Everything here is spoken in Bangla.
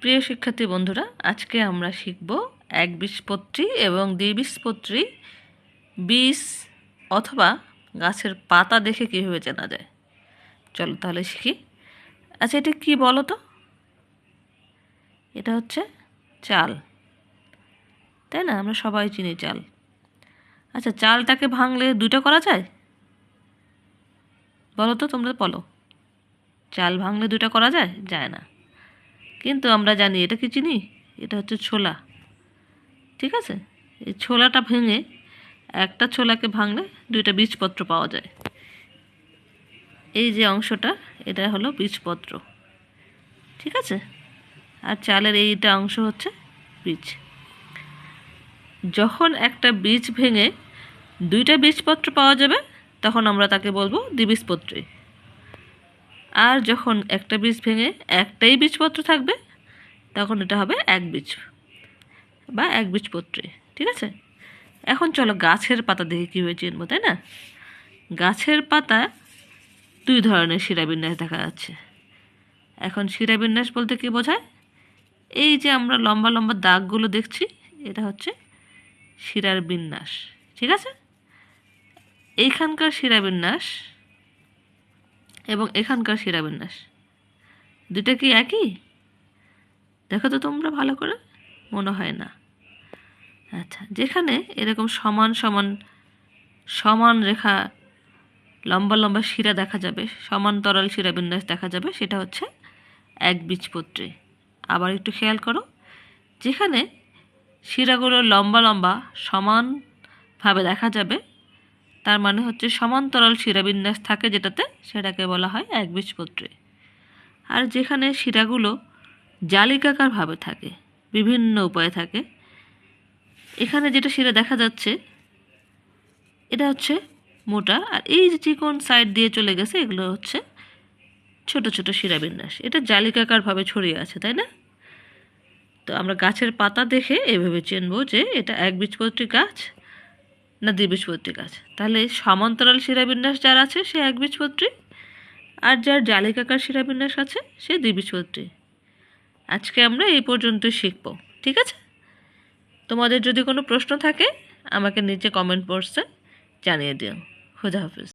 প্রিয় শিক্ষার্থী বন্ধুরা, আজকে আমরা শিখব একবীজপত্রী এবং দ্বিবীজপত্রী বীজ অথবা গাছের পাতা দেখে কীভাবে চেনা যায়। চলো তাহলে শিখি। আচ্ছা, এটা কি বলো তো? এটা হচ্ছে চাল, তাই না? আমরা সবাই চিনি চাল। আচ্ছা, চালটাকে ভাঙলে দুটো করা যায়? বলো তো, তোমরা বলো। চাল ভাঙলে দুটো করা যায়? যায় না। কিন্তু আমরা জানি এটা কি চিনি, এটা হচ্ছে ছোলা। ঠিক আছে, এই ছোলাটা ভেঙে একটা ছোলাকে ভাঙলে দুইটা বীজপত্র পাওয়া যায়। এই যে অংশটা, এটা হলো বীজপত্র। ঠিক আছে, আর চালের এইটা অংশ হচ্ছে বীজ। যখন একটা বীজ ভেঙে দুইটা বীজপত্র পাওয়া যাবে তখন আমরা তাকে বলবো দ্বিবীজপত্রী। আর যখন একটা বীজ ভেঙে একটাই বীজপত্র থাকবে তখন এটা হবে একবীজ বা একবীজপত্রী। ঠিক আছে, এখন চলো গাছের পাতা দেখে কীভাবে চিনবো, তাই না? গাছের পাতা দুই ধরনের শিরাবিন্যাস দেখা যাচ্ছে। এখন শিরাবিন্যাস বলতে কি বোঝায়? এই যে আমরা লম্বা লম্বা দাগগুলো দেখছি, এটা হচ্ছে শিরার বিন্যাস। ঠিক আছে, এইখানকার শিরাবিন্যাস এবং এখানকার শিরাবিন্যাস দুটা কি একই? দেখো তো তোমরা ভালো করে, মনে হয় না। আচ্ছা, যেখানে এরকম সমান সমান সমান রেখা লম্বা লম্বা শিরা দেখা যাবে, সমান্তরাল শিরাবিন্যাস দেখা যাবে, সেটা হচ্ছে একবীজপত্রী। আবার একটু খেয়াল করো, যেখানে শিরাগুলো লম্বা লম্বা সমানভাবে দেখা যাবে তার মানে হচ্ছে সমান্তরাল শিরাবিন্যাস থাকে যেটাতে, সেটাকে বলা হয় একবীজপত্রী। আর যেখানে শিরাগুলো জালিকাকারভাবে থাকে, বিভিন্ন উপায়ে থাকে, এখানে যেটা শিরা দেখা যাচ্ছে এটা হচ্ছে মোটা, আর এই যে চিকন সাইড দিয়ে চলে গেছে এগুলো হচ্ছে ছোট ছোট শিরাবিন্যাস। এটা জালিকাকারভাবে ছড়িয়ে আছে, তাই না? তো আমরা গাছের পাতা দেখে এভাবে চিনবো যে এটা একবীজপত্রী গাছ না দ্বিবীজপত্রী গাছ। তাহলে সমান্তরাল শিরাবিন্যাস যার আছে সে একবীজপত্রী, আর যার জালিকাকার শিরাবিন্যাস আছে সে দ্বিবীজপত্রী। আজকে আমরা এই পর্যন্ত শিখব। ঠিক আছে, তোমাদের যদি কোনো প্রশ্ন থাকে আমাকে নিচে কমেন্ট বক্সে জানিয়ে দিও। খোদা হাফেজ।